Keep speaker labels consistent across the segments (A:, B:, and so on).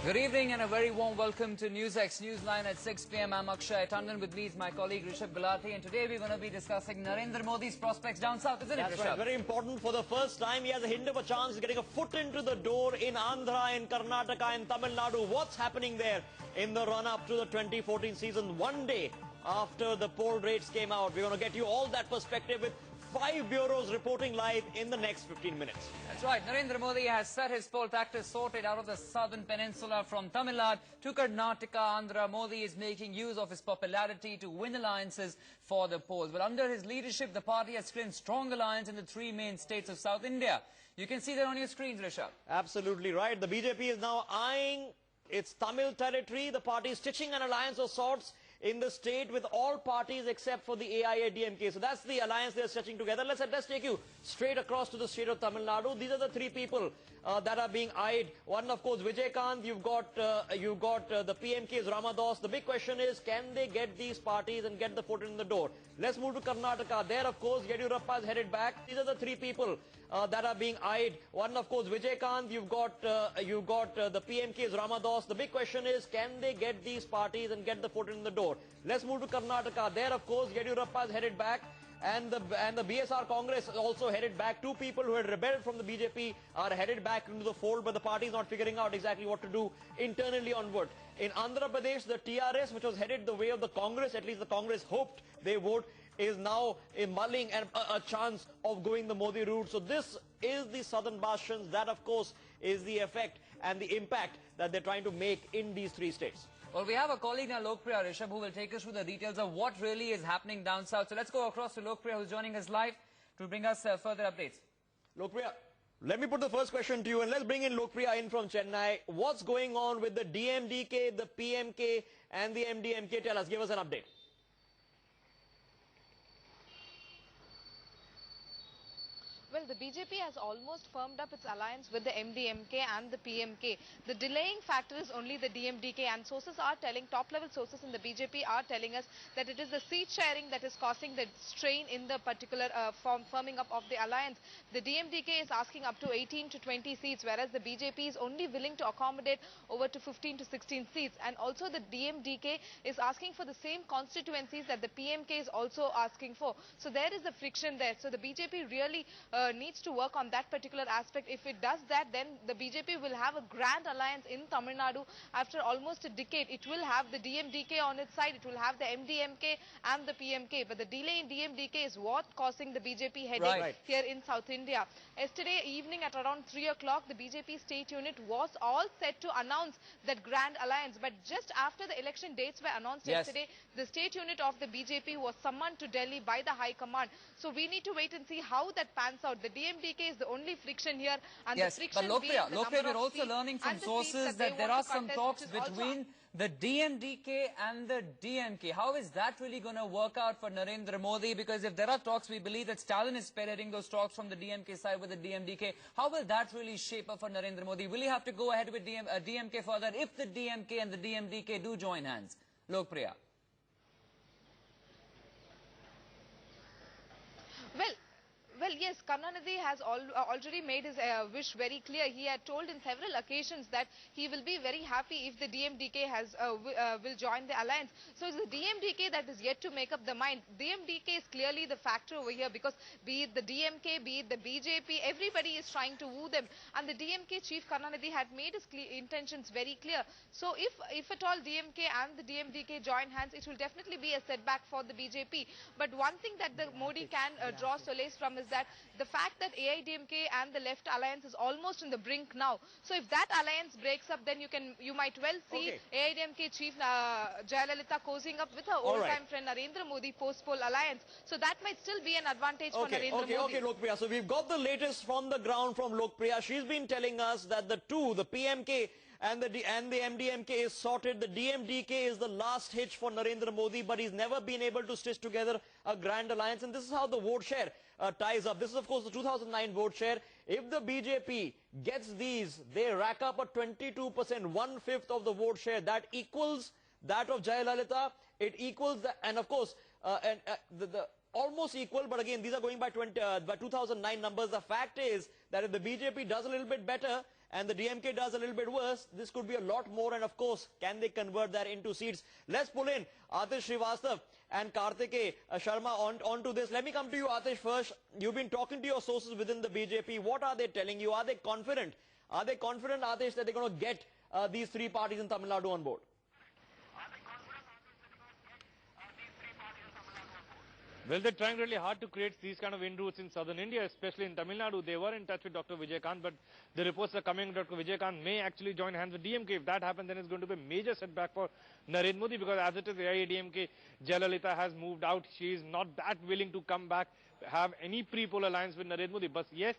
A: Good evening and a very warm welcome to NewsX Newsline at 6 p.m. I'm Akshay Tandon. With me is my colleague Rishabh Gulati, and today we're going to be discussing Narendra Modi's prospects down south, isn't it, Rishabh?
B: That's right, very important. For the first time, he has a hint of a chance of getting a foot into the door in Andhra, in Karnataka, in Tamil Nadu. What's happening there in the run-up to the 2014 season? One day after the poll rates came out, we're going to get you all that perspective with 5 bureaus reporting live in the next 15 minutes.
A: That's right. Narendra Modi has set his poll tactics sorted out of the southern peninsula from Tamil Nadu to Karnataka, Andhra. Modi is making use of his popularity to win alliances for the polls. But under his leadership, the party has clinched strong alliance in the 3 main states of South India. You can see that on your screens, Rishabh.
B: Absolutely right. The BJP is now eyeing its Tamil territory. The party is stitching an alliance of sorts in the state with all parties except for the AIADMK. So that's the alliance they're stitching together. Let's take you straight across to the state of Tamil Nadu. These are the 3 people that are being eyed. One, of course, Vijaykanth. You've got the PMK's Ramadas. The big question is, can they get these parties and get the foot in the door? Let's move to Karnataka. There, of course, Yediyurappa is headed back. These are the 3 people that are being eyed. One, of course, Vijaykanth. You've got the PMK's Ramadas. The big question is, can they get these parties and get the foot in the door? Let's move to Karnataka. There, of course, Yediyurappa is headed back. And the BSR Congress is also headed back. 2 people who had rebelled from the BJP are headed back into the fold, but the party is not figuring out exactly what to do internally onward. In Andhra Pradesh, the TRS, which was headed the way of the Congress, at least the Congress hoped they would, is now mulling a chance of going the Modi route. So this is the southern bastions. That, of course, is the effect and the impact that they're trying to make in these 3 states.
A: Well, we have a colleague now, Lokpriya Rishabh, who will take us through the details of what really is happening down south. So let's go across to Lokpriya, who's joining us live to bring us further updates.
B: Lokpriya, let me put the first question to you, and let's bring in Lokpriya in from Chennai. What's going on with the DMDK, the PMK and the MDMK? Tell us, give us an update.
C: Well, the BJP has almost firmed up its alliance with the MDMK and the PMK. The delaying factor is only the DMDK, and sources are telling, top-level sources in the BJP are telling us that it is the seat sharing that is causing the strain in the particular firming up of the alliance. The DMDK is asking up to 18 to 20 seats, whereas the BJP is only willing to accommodate over to 15 to 16 seats. And also the DMDK is asking for the same constituencies that the PMK is also asking for. So there is a friction there. So the BJP really needs to work on that particular aspect. If it does that, then the BJP will have a grand alliance in Tamil Nadu after almost a decade. It will have the DMDK on its side, it will have the MDMK and the PMK, but the delay in DMDK is what causing the BJP headache here in South India. Yesterday evening at around 3 o'clock, the BJP state unit was all set to announce that grand alliance, but just after the election dates were announced yesterday, the state unit of the BJP was summoned to Delhi by the High Command. So we need to wait and see how that pans out. The DMDK is the only friction here, and the friction
A: but Lokpriya, we're also learning from sources that there are some talks between the DMDK and the DMK. How is that really going to work out for Narendra Modi? Because if there are talks, we believe that Stalin is spearheading those talks from the DMK side with the DMDK. How will that really shape up for Narendra Modi? Will he have to go ahead with DMK further if the DMK and the DMDK do join hands? Lokpriya.
C: Well, yes, Karnanidhi has already made his wish very clear. He had told in several occasions that he will be very happy if the DMDK will join the alliance. So it's the DMDK that is yet to make up the mind. DMDK is clearly the factor over here, because be it the DMK, be it the BJP, everybody is trying to woo them. And the DMK chief Karnanidhi had made his intentions very clear. So if at all DMK and the DMDK join hands, it will definitely be a setback for the BJP. But one thing that the Modi can draw solace from is that the fact that AIDMK and the left alliance is almost in the brink now. So if that alliance breaks up, then you might well see AIDMK chief Jayalalitha cozying up with her old-time friend Narendra Modi post-poll alliance. So that might still be an advantage for Narendra Modi.
B: Okay, Lokpriya. So we've got the latest from the ground from Lokpriya. She's been telling us that the PMK and the MDMK is sorted. The DMDK is the last hitch for Narendra Modi, but he's never been able to stitch together a grand alliance. And this is how the vote share ties up. This is, of course, the 2009 vote share. If the BJP gets these, they rack up a 22%, 1/5 of the vote share. That equals that of Jayalalitha. It equals the, and of course, the almost equal, but again, these are going by 2009 numbers. The fact is that if the BJP does a little bit better and the DMK does a little bit worse, this could be a lot more, and of course, can they convert that into seats? Let's pull in Atish Srivastav and Kartikeya Sharma onto this. Let me come to you, Atish, first. You've been talking to your sources within the BJP. What are they telling you? Are they confident? Are they confident, Atish, that they're going to get these three parties in Tamil Nadu on board?
D: Well, they're trying really hard to create these kind of inroads in southern India, especially in Tamil Nadu. They were in touch with Dr. Vijaykanth, but the reports are coming Dr. Vijaykanth may actually join hands with DMK. If that happens, then it's going to be a major setback for Narendra Modi, because as it is, AIADMK, Jayalalitha has moved out. She is not that willing to come back, have any pre-poll alliance with Narendra Modi. But yes,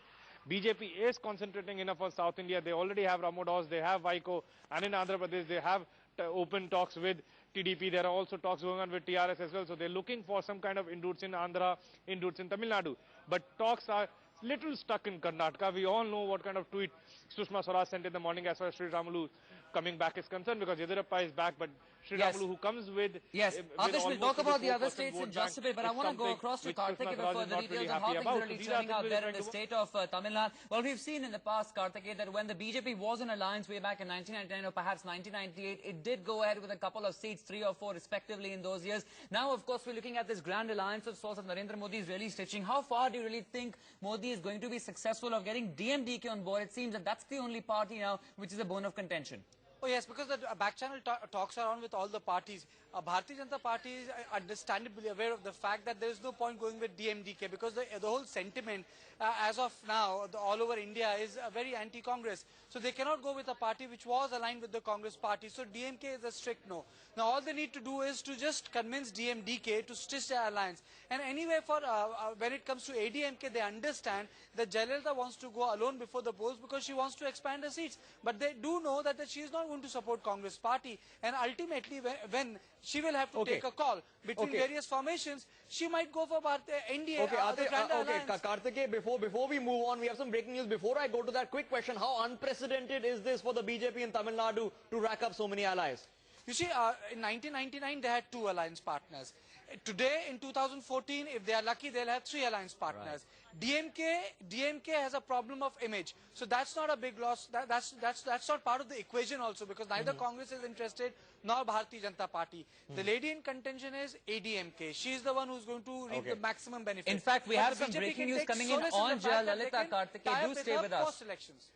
D: BJP is concentrating enough on South India. They already have Ramodos, they have Vaiko, and in Andhra Pradesh, they have open talks with TDP. There are also talks going on with TRS as well. So they're looking for some kind of inroads in Andhra, inroads in Tamil Nadu. But talks are little stuck in Karnataka. We all know what kind of tweet Sushma Swaraj sent in the morning as far as Sri Ramulu coming back is concerned, because Yediyurappa is back, but Sri Ramulu, who comes with...
A: Yes, Atish, we'll talk about the other states in just a bit, but I want to go across to Kartikeya for further details on how things are really turning out there in the state of Tamil Nadu. Well, we've seen in the past, Kartikeya, that when the BJP was in alliance way back in 1999 or perhaps 1998, it did go ahead with a couple of seats, 3 or 4 respectively in those years. Now, of course, we're looking at this grand alliance of sorts of Narendra Modi is really stitching. How far do you really think Modi is going to be successful of getting DMDK on board? It seems that that's the only party now which is a bone of contention.
E: Oh yes, because the back channel talks are on with all the parties. Bharatiya Janata Party is understandably aware of the fact that there is no point going with DMDK, because the whole sentiment as of now all over India is very anti-Congress. So they cannot go with a party which was aligned with the Congress party. So DMK is a strict no. Now all they need to do is to just convince DMDK to stitch their alliance. And anyway, for when it comes to ADMK, they understand that Jayalalitha wants to go alone before the polls because she wants to expand her seats. But they do know that she is not going to support Congress party. And ultimately, when she will have to take a call between various formations, she might go for NDA.
B: Kartikeya, before we move on, we have some breaking news. Before I go to that, quick question: how unprecedented is this for the BJP in Tamil Nadu to rack up so many allies?
E: You see, in 1999 they had 2 alliance partners. Today, in 2014, if they are lucky, they'll have 3 alliance partners. Right. DMK has a problem of image, so that's not a big loss. That's not part of the equation also, because neither Congress is interested nor Bharatiya Janata Party. The lady in contention is ADMK. She is the one who's going to reap the maximum benefit.
A: In fact, we have some breaking news coming in on Jayalalitha. Kartikeya, do stay with us.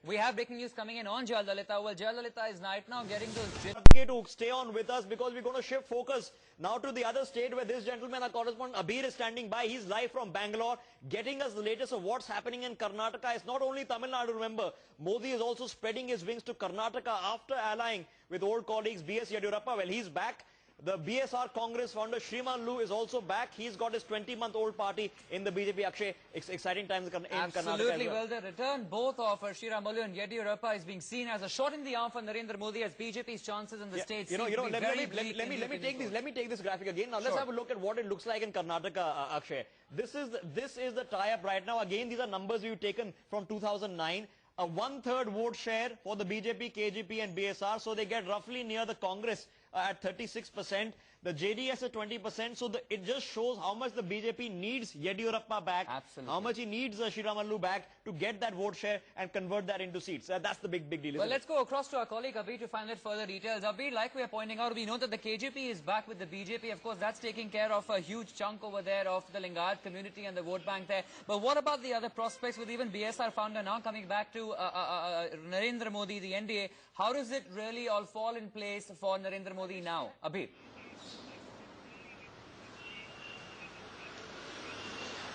A: We have breaking news coming in on Jayalalitha. Well, Jayalalitha is right now getting those...
B: to stay on with us, because we're going to shift focus now to the other state where this gentleman, our correspondent Abir, is standing by. He's live from Bangalore, getting us the latest of what's happening in Karnataka. It's not only Tamil Nadu, remember. Modi is also spreading his wings to Karnataka after allying with old colleagues B.S. Yediyurappa. Well, he's back. The BSR Congress founder Shriman Lu is also back. He's got his 20-month-old party in the BJP. Akshay, exciting times in Karnataka.
A: Absolutely. Well, the return both of Shriman Lu and Yediyurappa is being seen as a shot in the arm for Narendra Modi, as BJP's chances in the state seem to be very bleak.
B: Let me take this graphic again. Now let's have a look at what it looks like in Karnataka, Akshay. This is the tie-up right now. Again, these are numbers we've taken from 2009. A 1/3 vote share for the BJP, KJP and BSR. So they get roughly near the Congress at 36%. The JDS at 20%. So it just shows how much the BJP needs Yediyurappa back.
A: Absolutely.
B: How much he needs Shriman Lu back to get that vote share and convert that into seats. That's the big deal.
A: Well, let's go across to our colleague Abhi to find out further details. Abhi, like we are pointing out, we know that the KJP is back with the BJP. Of course, that's taking care of a huge chunk over there of the Lingayat community and the vote bank there. But what about the other prospects, with even BSR founder now coming back to Narendra Modi, the NDA? How does it really all fall in place for Narendra Modi now? Abhi?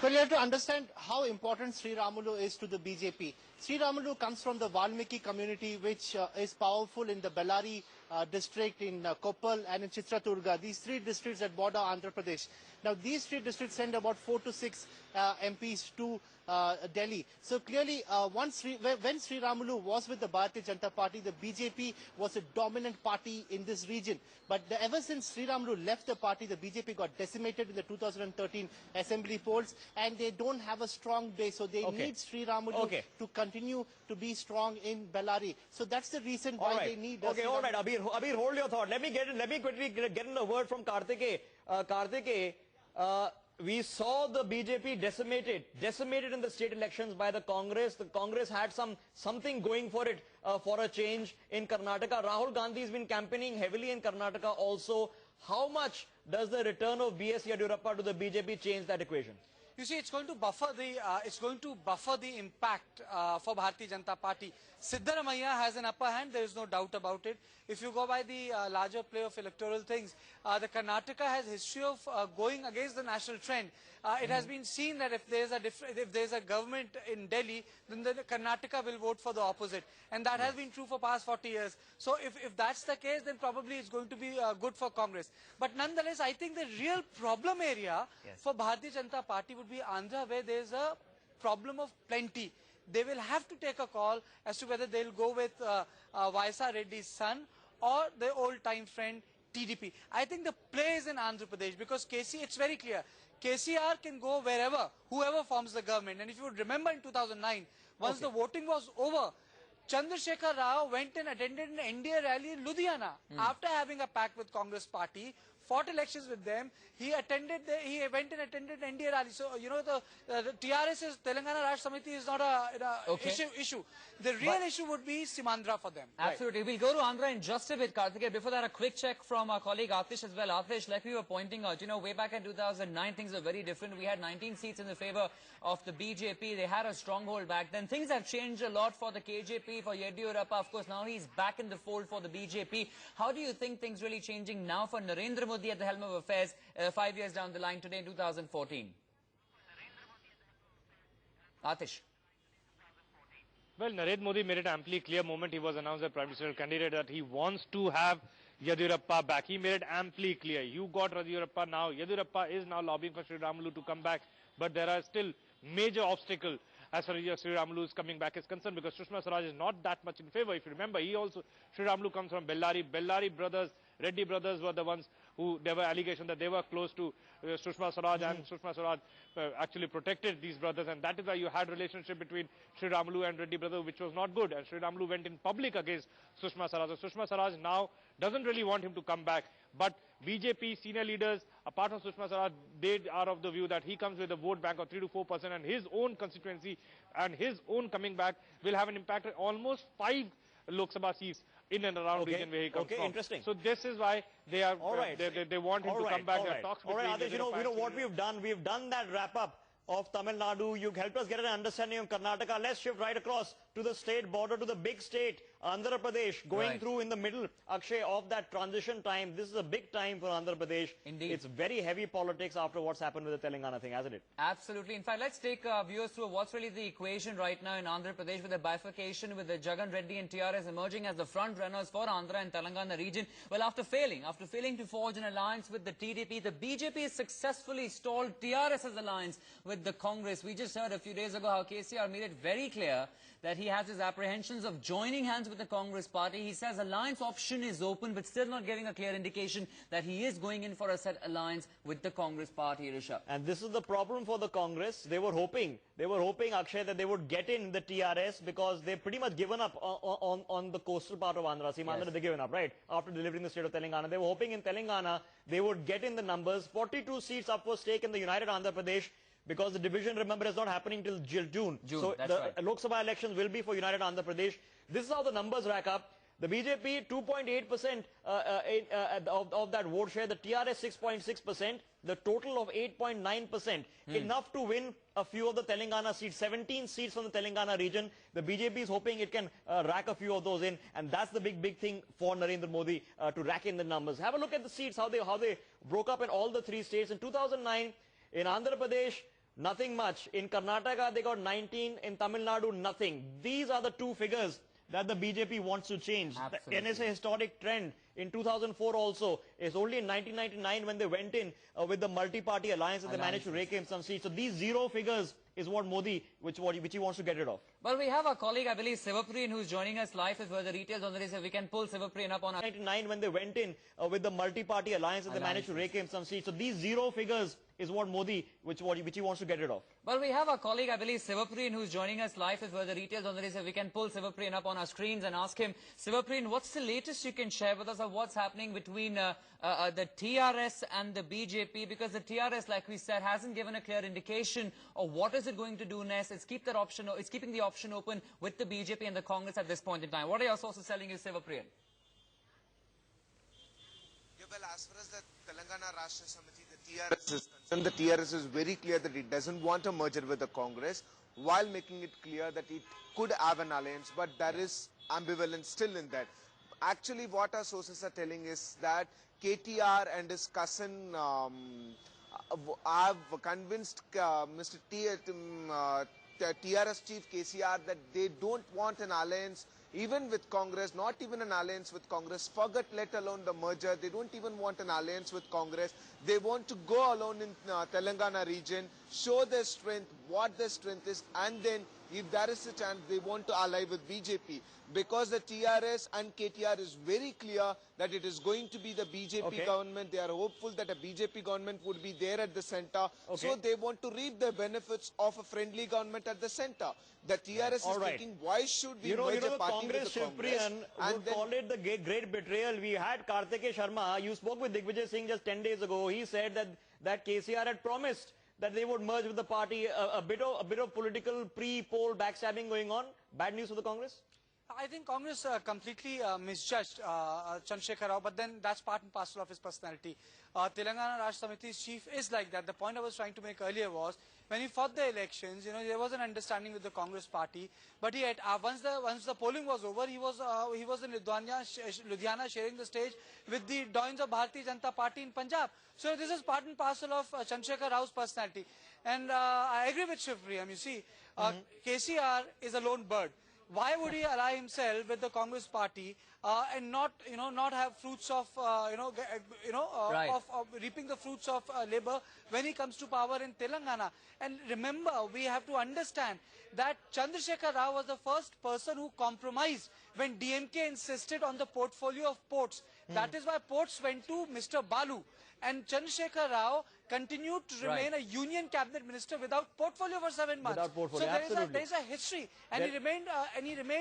F: Well, you have to understand how important Sri Ramulu is to the BJP. Sri Ramulu comes from the Valmiki community, which is powerful in the Bellary district, in Koppal and in Chitraturga. These 3 districts that border Andhra Pradesh. Now, these 3 districts send about 4 to 6 MPs to Delhi. So clearly, when Sri Ramulu was with the Bharatiya Janata Party, the BJP was a dominant party in this region. But ever since Sri Ramulu left the party, the BJP got decimated in the 2013 assembly polls, and they don't have a strong base. So they need Sri Ramulu to continue to be strong in Bellary. So that's the reason why they need.
B: Abir, hold your thought. Let me quickly get in a word from Kartikeya. Kartikeya, we saw the BJP decimated in the state elections by the Congress. The Congress had something going for it for a change in Karnataka. Rahul Gandhi has been campaigning heavily in Karnataka also. How much does the return of B.S. Yadurappa to the BJP change that equation?
E: You see, it's going to buffer the impact for Bharatiya Janata Party. Siddaramaiah has an upper hand, there is no doubt about it. If you go by the larger play of electoral things, the Karnataka has history of going against the national trend. It has been seen that if there is a government in Delhi, then the Karnataka will vote for the opposite, and that has been true for past 40 years. So if that's the case, then probably it's going to be good for Congress. But nonetheless, I think the real problem area for Bharatiya Janata Party would be Andhra, where there is a problem of plenty. They will have to take a call as to whether they'll go with Vaisa Reddy's son or their old-time friend TDP. I think the play is in Andhra Pradesh because it's very clear. KCR can go wherever, whoever forms the government. And if you would remember in 2009, once the voting was over, Chandrasekhar Rao went and attended an NDA rally in Ludhiana after having a pact with Congress party, fought elections with them. He went and attended an NDA rally. So, you know, the TRS is, Telangana Rashtra Samiti is not a issue. The real issue would be Simandra for them.
A: Absolutely. We'll go to Andhra in just a bit, Karthikeya. Before that, a quick check from our colleague Atish as well. Atish, like we were pointing out, you know, way back in 2009, things were very different. We had 19 seats in the favor of the BJP. They had a stronghold back then. Things have changed a lot for the KJP, for Yediyurappa. Of course, now he's back in the fold for the BJP. How do you think things really changing now for Narendra Modi at the helm of affairs 5 years down the line today in 2014? Atish.
D: Well, Narendra Modi made it amply clear moment he was announced as Prime Minister candidate that he wants to have Yadurappa back. He made it amply clear. You got Yadurappa now. Yadurappa is now lobbying for Sri Ramulu to come back. But there are still major obstacles as far as Sri Ramulu's coming back is concerned, because Sushma Swaraj is not that much in favor. If you remember, Sri Ramulu comes from Bellary. Bellary brothers, Reddy brothers were the ones who, there were allegations that they were close to Sushma Swaraj, and Sushma Swaraj actually protected these brothers, and that is why you had relationship between Sri Ramulu and Reddy brothers, which was not good, and Sri Ramulu went in public against Sushma Swaraj. So Sushma Swaraj now doesn't really want him to come back, but BJP senior leaders, apart from Sushma Swaraj, they are of the view that he comes with a vote bank of 3 to 4%, and his own constituency and his own coming back will have an impact on almost 5 Lok Sabha seats in and around region where he comes from.
B: Interesting.
D: So this is why they are they want him to come back. There are talks between
B: Adesh, you know what we've done? We've done that wrap up of Tamil Nadu. You've helped us get an understanding of Karnataka. Let's shift right across to the state border, to the big state, Andhra Pradesh, going through in the middle, Akshay, of that transition time. This is a big time for Andhra Pradesh.
A: Indeed.
B: It's very heavy politics after what's happened with the Telangana thing, hasn't it?
A: Absolutely. In fact, let's take viewers through what's really the equation right now in Andhra Pradesh, with the bifurcation, with the Jagan Reddy and TRS emerging as the front runners for Andhra and Telangana region. Well, after failing to forge an alliance with the TDP, the BJP has successfully stalled TRS's alliance with the Congress. We just heard a few days ago how KCR made it very clear that he has his apprehensions of joining hands with the Congress party. He says alliance option is open, but still not giving a clear indication that he is going in for a set alliance with the Congress party, Rishabh.
B: And this is the problem for the Congress. They were hoping, Akshay, that they would get in the TRS because they've pretty much given up on the coastal part of Andhra. Simandra, they've given up, right? After delivering the state of Telangana. They were hoping in Telangana they would get in the numbers. 42 seats up for stake in the United Andhra Pradesh, because the division, remember, is not happening till June. So the Lok Sabha elections will be for United Andhra Pradesh. This is how the numbers rack up. The BJP 2.8% of that vote share, the TRS 6.6%, the total of 8.9%, enough to win a few of the Telangana seats, 17 seats from the Telangana region. The BJP is hoping it can rack a few of those in, and that's the big thing for Narendra Modi to rack in the numbers. Have a look at the seats, how they broke up in all the 3 states. In 2009, in Andhra Pradesh, nothing much. In Karnataka, they got 19. In Tamil Nadu, nothing. These are the 2 figures that the BJP wants to change. And it's a historic trend. In 2004 also, it's only in 1999 when they went in with the multi-party alliance and they managed to rake in some seats. So these 0 figures is what Modi, which he wants to get rid of.
A: Well, we have our colleague, I believe, Sivapriyan, who's joining us live with further details on this. We can pull Sivapriyan up on our...
B: 1999 when they went in with the multi-party alliance and they managed to rake in some seats. So these 0 figures is what Modi, which he wants to get rid of.
A: Well, we have our colleague, I believe, Sivapriyan, who's joining us live with the details on this. If we can pull Sivapriyan up on our screens and ask him, Sivapriyan, what's the latest you can share with us of what's happening between the TRS and the BJP? Because the TRS, like we said, hasn't given a clear indication of what is it going to do next. It's keeping the option open with the BJP and the Congress at this point in time. What are your sources telling you, Sivapriyan?
G: Well, as far as the Telangana Rashtra Samiti, the TRS is concerned, the TRS is very clear that it doesn't want a merger with the Congress, while making it clear that it could have an alliance, but there is ambivalence still in that. Actually, what our sources are telling is that KTR and his cousin have convinced Mr. TRS chief KCR that they don't want an alliance even with Congress, not even an alliance with Congress, forget let alone the merger. They don't even want an alliance with Congress. They want to go alone in Telangana region, show their strength, what their strength is, and then if there is a chance, they want to ally with BJP. Because the TRS and KTR is very clear that it is going to be the BJP government. They are hopeful that a BJP government would be there at the center. So they want to reap the benefits of a friendly government at the center. The TRS is thinking, why should we merge a party with the Congress?
B: And would call it the great betrayal. We had Kartikeya Sharma. You spoke with Digvijay Singh just 10 days ago. He said that KCR had promised that they would merge with the party. A bit of political pre-poll backstabbing going on. Bad news for the Congress?
E: I think Congress completely misjudged Chandrasekhar Rao, but then that's part and parcel of his personality. Telangana Rashtra Samiti's chief is like that. The point I was trying to make earlier was, when he fought the elections, there was an understanding with the Congress party, but he had, once the polling was over, he was in Ludhiana sharing the stage with the dons of Bharatiya Janata Party in Punjab. So this is part and parcel of Chandrasekhar Rao's personality. And I agree with Sivapriyan. You see, KCR is a lone bird. Why would he ally himself with the Congress party and not have fruits of of reaping the fruits of labor when he comes to power in Telangana? And remember, we have to understand that Chandrasekhar Rao was the first person who compromised when DMK insisted on the portfolio of ports. That is why ports went to Mr. Balu. And Chandrasekhar Rao continued to remain a union cabinet minister without portfolio for 7 months.
B: Without portfolio,
E: so there is a history, and he remained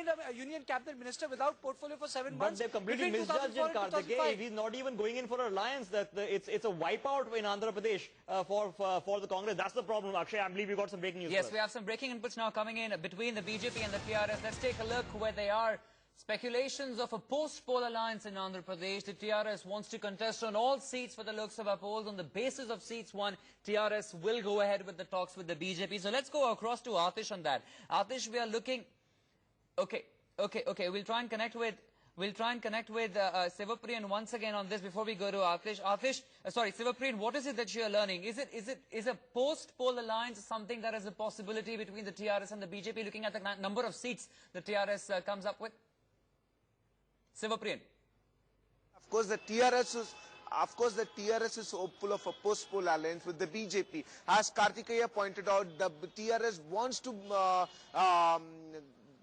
E: a union cabinet minister without portfolio for 7 months.
B: But they've completely misjudged in Kartikeya. He's not even going in for an alliance. It's a wipeout in Andhra Pradesh for the Congress. That's the problem. Akshay, I believe we got some breaking news.
A: Yes, we have some breaking inputs now coming in between the BJP and the TRS. Let's take a look where they are. Speculations of a post-poll alliance in Andhra Pradesh. The TRS wants to contest on all seats for the Lok Sabha polls. On the basis of seats won, TRS will go ahead with the talks with the BJP. So let's go across to Atish on that. Atish, we are looking... Okay. We'll try and connect with Sivapriyan once again on this before we go to Atish. Sivapriyan, what is it that you are learning? Is a post-poll alliance something that is a possibility between the TRS and the BJP, looking at the number of seats the TRS comes up with? Sivapriyan.
G: Of course, the TRS is hopeful of a post-poll alliance with the BJP. As Kartikeya pointed out, the TRS wants to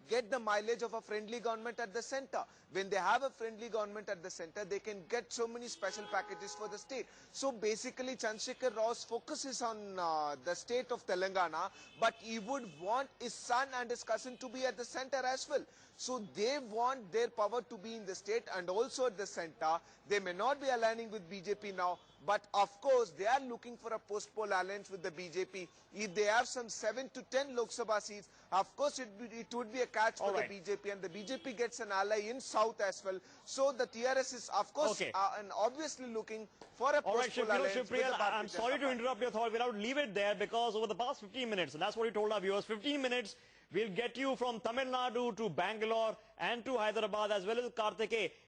G: get the mileage of a friendly government at the center. When they have a friendly government at the center, they can get so many special packages for the state. So basically, Chandrasekhar Rao's focus is on the state of Telangana, but he would want his son and his cousin to be at the center as well. So they want their power to be in the state and also at the center. They may not be aligning with BJP now, but of course they are looking for a post-poll alliance with the BJP. If they have some 7 to 10 Lok Sabha seats, of course it would be a catch for the BJP, and the BJP gets an ally in South as well. So the TRS is of course and obviously looking for a post-poll alliance with the Bharatiya
B: I'm sorry to interrupt your thought. We'll leave it there because over the past 15 minutes, and that's what he told our viewers, 15 minutes, we'll get you from Tamil Nadu to Bangalore and to Hyderabad as well as Kartikeya.